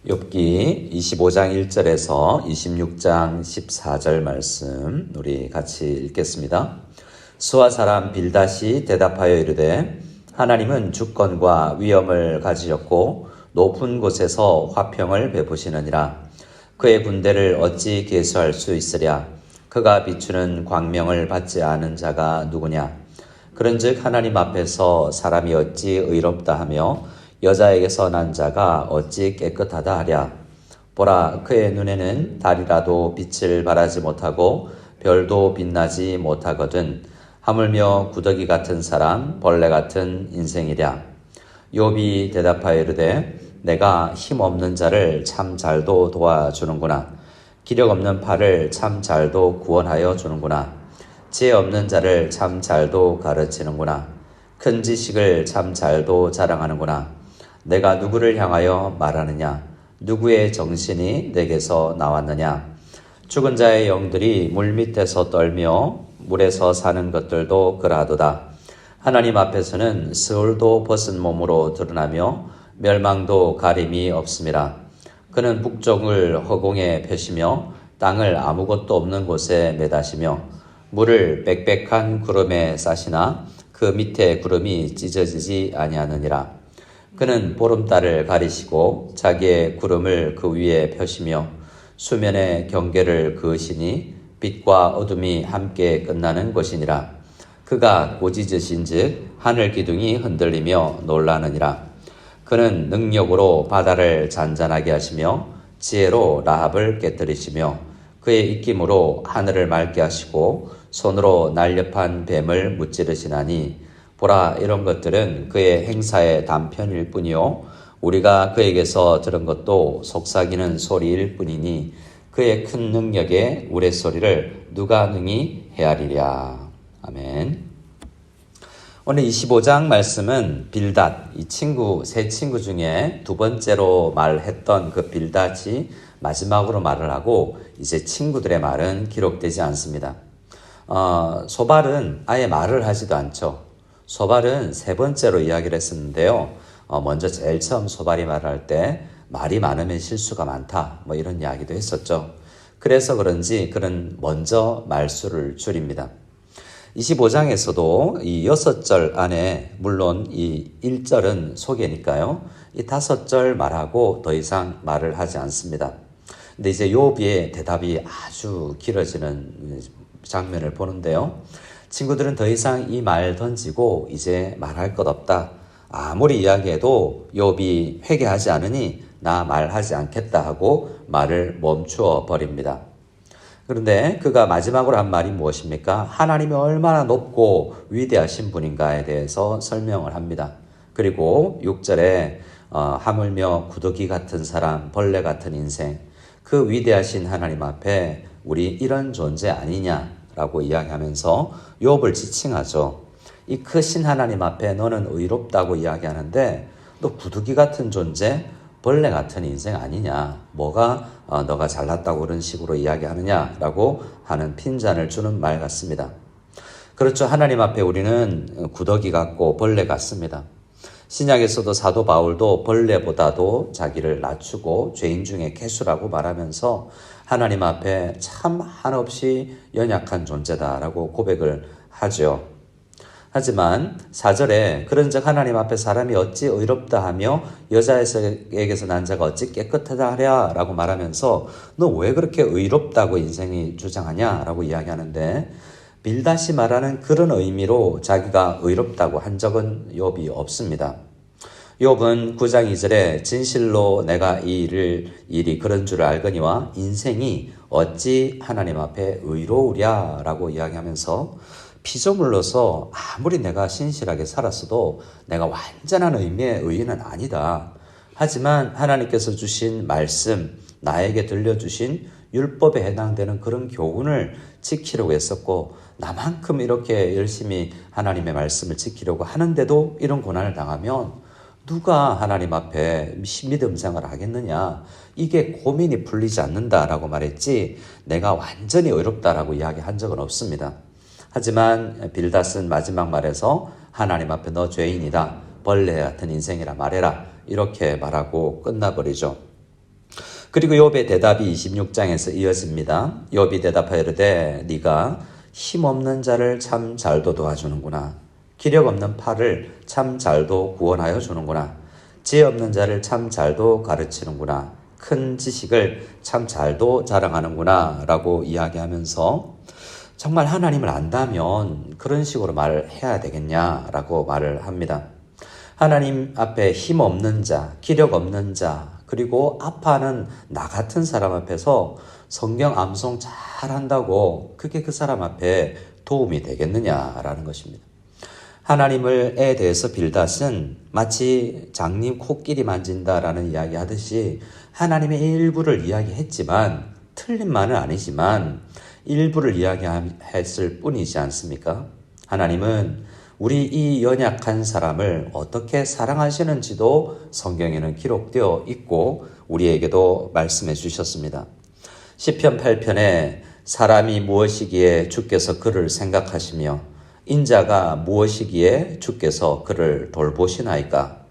욥기 25장 1절에서 26장 14절 말씀 우리 같이 읽겠습니다. 수아 사람 빌닷이 대답하여 이르되 하나님은 주권과 위엄을 가지셨고 높은 곳에서 화평을 베푸시느니라. 그의 군대를 어찌 계수할 수 있으랴. 그가 비추는 광명을 받지 않은 자가 누구냐. 그런즉 하나님 앞에서 사람이 어찌 의롭다 하며 여자에게서 난 자가 어찌 깨끗하다 하랴. 보라, 그의 눈에는 달이라도 빛을 발하지 못하고 별도 빛나지 못하거든. 하물며 구더기 같은 사람, 벌레 같은 인생이랴. 욥이 대답하여 이르되 내가 힘없는 자를 참 잘도 도와주는구나. 기력 없는 팔을 참 잘도 구원하여 주는구나. 지혜 없는 자를 참 잘도 가르치는구나. 큰 지식을 참 잘도 자랑하는구나. 내가 누구를 향하여 말하느냐? 누구의 정신이 내게서 나왔느냐? 죽은 자의 영들이 물밑에서 떨며 물에서 사는 것들도 그러하도다. 하나님 앞에서는 스올도 벗은 몸으로 드러나며 멸망도 가림이 없음이라. 그는 북쪽을 허공에 펴시며 땅을 아무것도 없는 곳에 매다시며 물을 빽빽한 구름에 싸시나 그 밑에 구름이 찢어지지 아니하느니라. 그는 보름달을 가리시고 자기의 구름을 그 위에 펴시며 수면의 경계를 그으시니 빛과 어둠이 함께 끝나는 것이니라. 그가 꾸짖으신즉 하늘 기둥이 흔들리며 놀라느니라. 그는 능력으로 바다를 잔잔하게 하시며 지혜로 라합을 깨뜨리시며 그의 입김으로 하늘을 맑게 하시고 손으로 날렵한 뱀을 무찌르시나니 보라, 이런 것들은 그의 행사의 단편일 뿐이요 우리가 그에게서 들은 것도 속삭이는 소리일 뿐이니 그의 큰 능력의 우레소리를 누가 능히 헤아리랴. 아멘. 오늘 25장 말씀은 빌닷, 세 친구 중에 두 번째로 말했던 그 빌닷이 마지막으로 말을 하고 이제 친구들의 말은 기록되지 않습니다. 소발은 아예 말을 하지도 않죠. 소발은 세 번째로 이야기를 했었는데요. 먼저 제일 처음 소발이 말할 때 말이 많으면 실수가 많다, 이런 이야기도 했었죠. 그래서 그런지 그는 먼저 말수를 줄입니다. 25장에서도 이 6절 안에 물론 이 1절은 소개니까요. 이 5절 말하고 더 이상 말을 하지 않습니다. 근데 이제 욥의 대답이 아주 길어지는 장면을 보는데요. 친구들은 더 이상 이 말 던지고 이제 말할 것 없다. 아무리 이야기해도 욥이 회개하지 않으니 나 말하지 않겠다 하고 말을 멈추어 버립니다. 그런데 그가 마지막으로 한 말이 무엇입니까? 하나님이 얼마나 높고 위대하신 분인가에 대해서 설명을 합니다. 그리고 6절에 하물며 구더기 같은 사람, 벌레 같은 인생, 그 위대하신 하나님 앞에 우리 이런 존재 아니냐라고 이야기하면서 욥을 지칭하죠. 이 크신 하나님 앞에 너는 의롭다고 이야기하는데 너 구더기 같은 존재, 벌레 같은 인생 아니냐, 뭐가 너가 잘났다고 그런 식으로 이야기하느냐라고 하는 핀잔을 주는 말 같습니다. 그렇죠. 하나님 앞에 우리는 구더기 같고 벌레 같습니다. 신약에서도 사도 바울도 벌레보다도 자기를 낮추고 죄인 중에 괴수라고 말하면서 하나님 앞에 참 한없이 연약한 존재다라고 고백을 하죠. 하지만 4절에 그런즉 하나님 앞에 사람이 어찌 의롭다 하며 여자에게서 난 자가 어찌 깨끗하다 하랴 라고 말하면서 너 왜 그렇게 의롭다고 인생이 주장하냐 라고 이야기하는데 빌닷이 말하는 그런 의미로 자기가 의롭다고 한 적은 욥이 없습니다. 욥은 9장 2절에 진실로 내가 이 일이 그런 줄 알거니와 인생이 어찌 하나님 앞에 의로우랴 라고 이야기하면서 피조물로서 아무리 내가 신실하게 살았어도 내가 완전한 의미의 의인은 아니다. 하지만 하나님께서 주신 말씀, 나에게 들려주신 율법에 해당되는 그런 교훈을 지키려고 했었고 나만큼 이렇게 열심히 하나님의 말씀을 지키려고 하는데도 이런 고난을 당하면 누가 하나님 앞에 믿음 생활을 하겠느냐. 이게 고민이 풀리지 않는다라고 말했지 내가 완전히 의롭다라고 이야기한 적은 없습니다. 하지만 빌닷은 마지막 말에서 하나님 앞에 너 죄인이다. 벌레 같은 인생이라 말해라. 이렇게 말하고 끝나버리죠. 그리고 욥의 대답이 26장에서 이어집니다. 욥이 대답하여 이르되 네가 힘없는 자를 참 잘도 도와주는구나. 기력 없는 팔을 참 잘도 구원하여 주는구나. 지혜 없는 자를 참 잘도 가르치는구나. 큰 지식을 참 잘도 자랑하는구나 라고 이야기하면서 정말 하나님을 안다면 그런 식으로 말을 해야 되겠냐라고 말을 합니다. 하나님 앞에 힘 없는 자, 기력 없는 자, 그리고 아파하는 나 같은 사람 앞에서 성경 암송 잘한다고 그게 그 사람 앞에 도움이 되겠느냐라는 것입니다. 하나님을에 대해서 빌닷은 마치 장님 코끼리 만진다라는 이야기 하듯이 하나님의 일부를 이야기했지만 틀린 말은 아니지만 일부를 이야기했을 뿐이지 않습니까? 하나님은 우리 이 연약한 사람을 어떻게 사랑하시는지도 성경에는 기록되어 있고 우리에게도 말씀해 주셨습니다. 시편 8편에 사람이 무엇이기에 주께서 그를 생각하시며 인자가 무엇이기에 주께서 그를 돌보시나이까?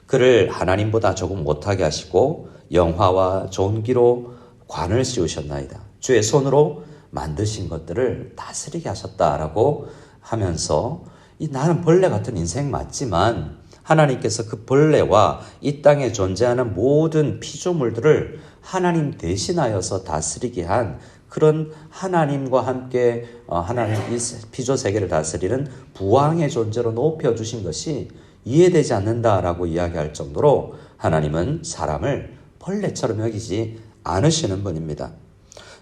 그를 하나님보다 조금 못하게 하시고 영화와 존귀로 관을 씌우셨나이다. 주의 손으로 만드신 것들을 다스리게 하셨다라고 하면서 나는 벌레 같은 인생 맞지만 하나님께서 그 벌레와 이 땅에 존재하는 모든 피조물들을 하나님 대신하여서 다스리게 한 그런 하나님과 함께 하나님 이 피조 세계를 다스리는 부왕의 존재로 높여주신 것이 이해되지 않는다라고 이야기할 정도로 하나님은 사람을 벌레처럼 여기지 않으시는 분입니다.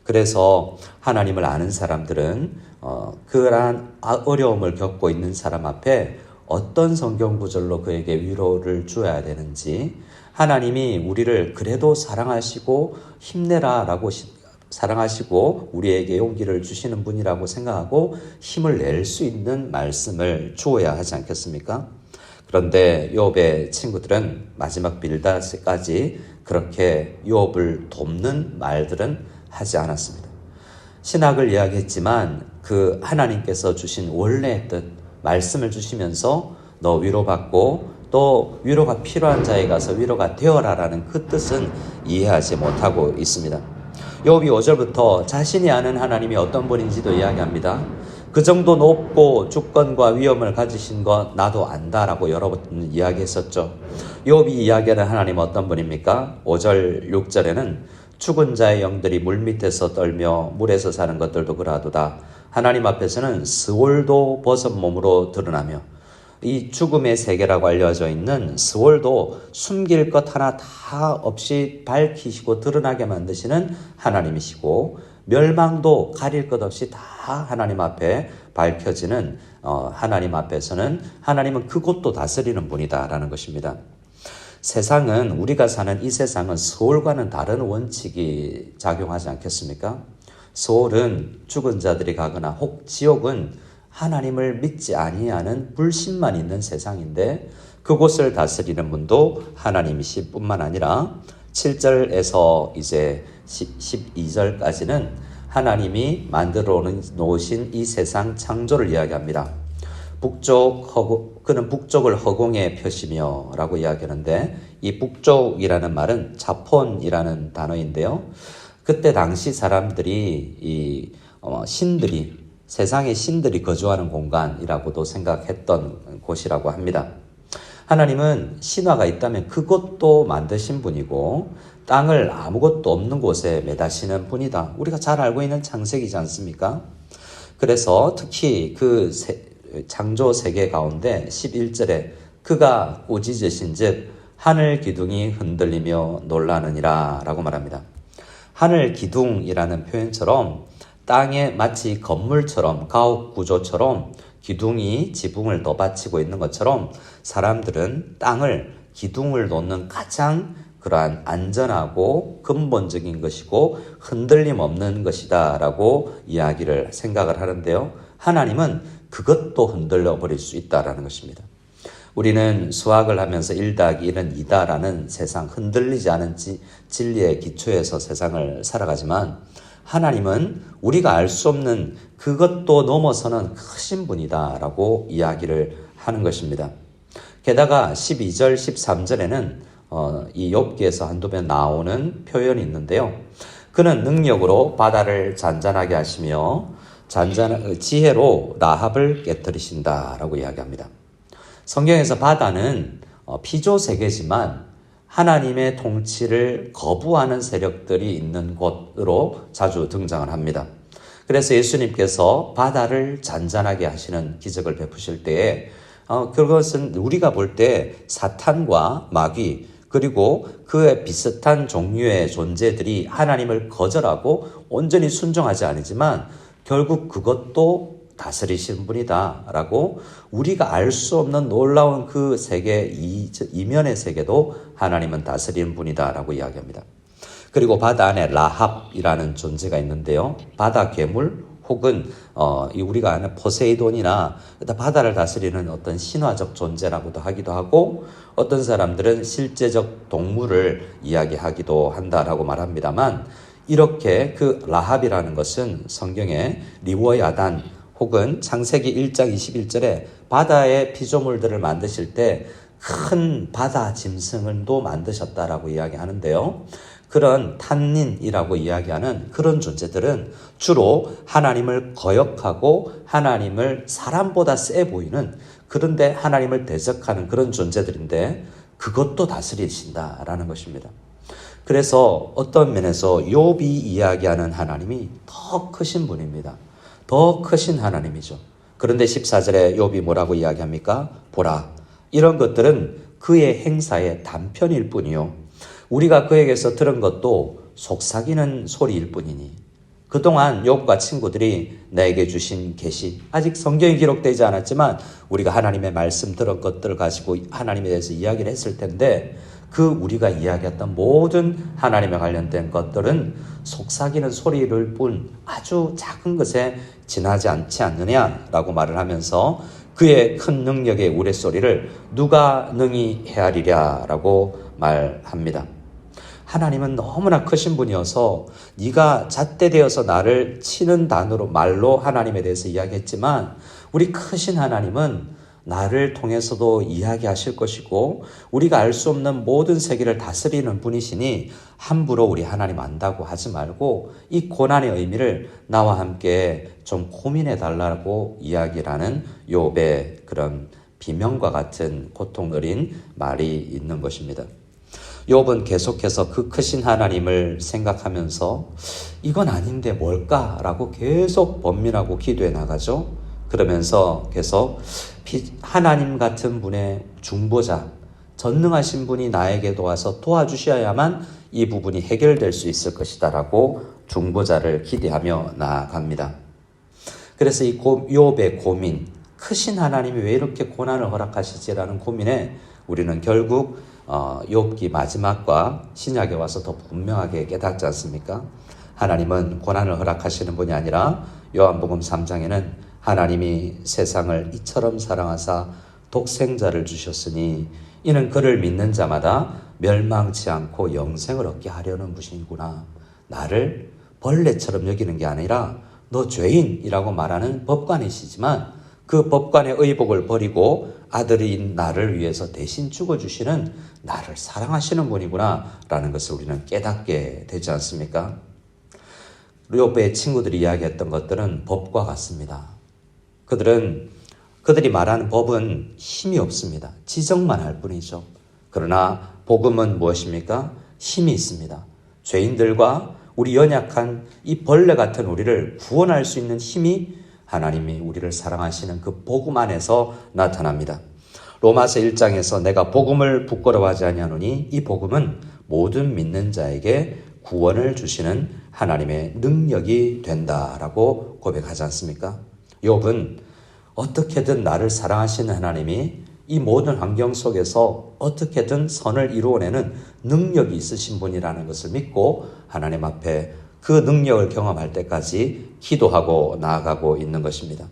그래서 하나님을 아는 사람들은 그러한 어려움을 겪고 있는 사람 앞에 어떤 성경 구절로 그에게 위로를 주어야 되는지 하나님이 우리를 그래도 사랑하시고 힘내라라고 사랑하시고 우리에게 용기를 주시는 분이라고 생각하고 힘을 낼 수 있는 말씀을 주어야 하지 않겠습니까? 그런데 욥의 친구들은 마지막 빌닷까지 그렇게 욥을 돕는 말들은 하지 않았습니다. 신학을 이야기했지만 그 하나님께서 주신 원래의 뜻, 말씀을 주시면서 너 위로받고 또 위로가 필요한 자에 가서 위로가 되어라라는 그 뜻은 이해하지 못하고 있습니다. 욥이 5절부터 자신이 아는 하나님이 어떤 분인지도 이야기합니다. 그 정도 높고 주권과 위엄을 가지신 것 나도 안다라고 여러 번 이야기했었죠. 욥이 이야기하는 하나님 어떤 분입니까? 5절, 6절에는 죽은 자의 영들이 물밑에서 떨며 물에서 사는 것들도 그러하도다. 하나님 앞에서는 스월도 벗은 몸으로 드러나며 이 죽음의 세계라고 알려져 있는 스월도 숨길 것 하나 다 없이 밝히시고 드러나게 만드시는 하나님이시고 멸망도 가릴 것 없이 다 하나님 앞에 밝혀지는 하나님 앞에서는 하나님은 그곳도 다스리는 분이다라는 것입니다. 세상은 우리가 사는 이 세상은 서울과는 다른 원칙이 작용하지 않겠습니까? 서울은 죽은 자들이 가거나 혹 지옥은 하나님을 믿지 아니하는 불신만 있는 세상인데 그곳을 다스리는 분도 하나님이실 뿐만 아니라 7절에서 이제 12절까지는 하나님이 만들어 놓으신 이 세상 창조를 이야기합니다. 그는 북쪽을 허공에 펴시며 라고 이야기하는데 이 북쪽이라는 말은 자폰이라는 단어인데요. 그때 당시 사람들이 신들이 세상의 신들이 거주하는 공간이라고도 생각했던 곳이라고 합니다. 하나님은 신화가 있다면 그것도 만드신 분이고 땅을 아무것도 없는 곳에 매다시는 분이다. 우리가 잘 알고 있는 창세기지 않습니까? 그래서 특히 그 창조 세계 가운데 11절에 그가 꾸짖으신 즉 하늘 기둥이 흔들리며 놀라느니라 라고 말합니다. 하늘 기둥이라는 표현처럼 땅에 마치 건물처럼 가옥 구조처럼 기둥이 지붕을 덧받치고 있는 것처럼 사람들은 땅을 기둥을 놓는 가장 그러한 안전하고 근본적인 것이고 흔들림 없는 것이다 라고 이야기를 생각을 하는데요. 하나님은 그것도 흔들려 버릴 수 있다라는 것입니다. 우리는 수학을 하면서 1+1은 2다라는 세상 흔들리지 않은 진리의 기초에서 세상을 살아가지만 하나님은 우리가 알 수 없는 그것도 넘어서는 크신 분이다라고 이야기를 하는 것입니다. 게다가 12절, 13절에는 이 욥기에서 한두 번 나오는 표현이 있는데요. 그는 능력으로 바다를 잔잔하게 하시며 지혜로 라합을 깨뜨리신다라고 이야기합니다. 성경에서 바다는 피조 세계지만 하나님의 통치를 거부하는 세력들이 있는 곳으로 자주 등장을 합니다. 그래서 예수님께서 바다를 잔잔하게 하시는 기적을 베푸실 때에 그것은 우리가 볼 때 사탄과 마귀 그리고 그에 비슷한 종류의 존재들이 하나님을 거절하고 온전히 순종하지 않지만 결국 그것도 다스리시는 분이다 라고 우리가 알 수 없는 놀라운 그 세계 이면의 세계도 하나님은 다스리는 분이다 라고 이야기합니다. 그리고 바다 안에 라합이라는 존재가 있는데요. 바다 괴물 혹은 우리가 아는 포세이돈이나 바다를 다스리는 어떤 신화적 존재라고도 하기도 하고 어떤 사람들은 실제적 동물을 이야기하기도 한다라고 말합니다만 이렇게 그 라합이라는 것은 성경에 리워야단 혹은 창세기 1장 21절에 바다의 피조물들을 만드실 때 큰 바다 짐승을도 만드셨다라고 이야기하는데요. 그런 탄닌이라고 이야기하는 그런 존재들은 주로 하나님을 거역하고 하나님을 사람보다 세 보이는 그런데 하나님을 대적하는 그런 존재들인데 그것도 다스리신다라는 것입니다. 그래서 어떤 면에서 욥이 이야기하는 하나님이 더 크신 분입니다. 더 크신 하나님이죠. 그런데 14절에 욥이 뭐라고 이야기합니까? 보라, 이런 것들은 그의 행사의 단편일 뿐이요. 우리가 그에게서 들은 것도 속삭이는 소리일 뿐이니 그동안 욥과 친구들이 내게 주신 계시 아직 성경이 기록되지 않았지만 우리가 하나님의 말씀 들은 것들을 가지고 하나님에 대해서 이야기를 했을 텐데 그 우리가 이야기했던 모든 하나님에 관련된 것들은 속삭이는 소리일 뿐 아주 작은 것에 지나지 않지 않느냐라고 말을 하면서 그의 큰 능력의 우레소리를 누가 능히 헤아리랴라고 말합니다. 하나님은 너무나 크신 분이어서 네가 잣대되어서 나를 치는 단어로 말로 하나님에 대해서 이야기했지만 우리 크신 하나님은 나를 통해서도 이야기하실 것이고 우리가 알 수 없는 모든 세계를 다스리는 분이시니 함부로 우리 하나님 안다고 하지 말고 이 고난의 의미를 나와 함께 좀 고민해 달라고 이야기라는 욥의 그런 비명과 같은 고통 어린 말이 있는 것입니다. 욥은 계속해서 그 크신 하나님을 생각하면서 이건 아닌데 뭘까라고 계속 번민하고 기도해 나가죠. 그러면서 계속 하나님 같은 분의 중보자, 전능하신 분이 나에게 도와서 도와주셔야만 이 부분이 해결될 수 있을 것이다라고 중보자를 기대하며 나아갑니다. 그래서 이 욥의 고민, 크신 하나님이 왜 이렇게 고난을 허락하시지라는 고민에 우리는 결국 욥기 마지막과 신약에 와서 더 분명하게 깨닫지 않습니까? 하나님은 고난을 허락하시는 분이 아니라 요한복음 3장에는 하나님이 세상을 이처럼 사랑하사 독생자를 주셨으니 이는 그를 믿는 자마다 멸망치 않고 영생을 얻게 하려는 분이구나. 나를 벌레처럼 여기는 게 아니라 너 죄인이라고 말하는 법관이시지만 그 법관의 의복을 버리고 아들인 나를 위해서 대신 죽어주시는 나를 사랑하시는 분이구나 라는 것을 우리는 깨닫게 되지 않습니까? 욥의 친구들이 이야기했던 것들은 법과 같습니다. 그들이 말하는 법은 힘이 없습니다. 지적만 할 뿐이죠. 그러나 복음은 무엇입니까? 힘이 있습니다. 죄인들과 우리 연약한 이 벌레 같은 우리를 구원할 수 있는 힘이 하나님이 우리를 사랑하시는 그 복음 안에서 나타납니다. 로마서 1장에서 내가 복음을 부끄러워하지 아니하노니 이 복음은 모든 믿는 자에게 구원을 주시는 하나님의 능력이 된다라고 고백하지 않습니까? 욥은 어떻게든 나를 사랑하시는 하나님이 이 모든 환경 속에서 어떻게든 선을 이루어내는 능력이 있으신 분이라는 것을 믿고 하나님 앞에 그 능력을 경험할 때까지 기도하고 나아가고 있는 것입니다.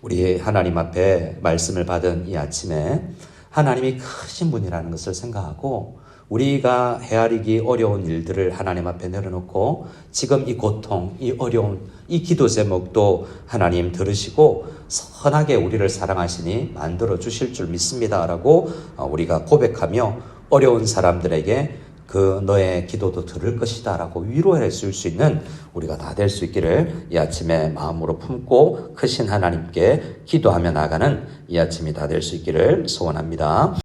우리 하나님 앞에 말씀을 받은 이 아침에 하나님이 크신 분이라는 것을 생각하고 우리가 헤아리기 어려운 일들을 하나님 앞에 내려놓고 지금 이 고통, 이 어려움, 이 기도 제목도 하나님 들으시고 선하게 우리를 사랑하시니 만들어 주실 줄 믿습니다라고 우리가 고백하며 어려운 사람들에게 그 너의 기도도 들을 것이다 라고 위로해 줄 수 있는 우리가 다 될 수 있기를 이 아침에 마음으로 품고 크신 하나님께 기도하며 나가는 이 아침이 다 될 수 있기를 소원합니다.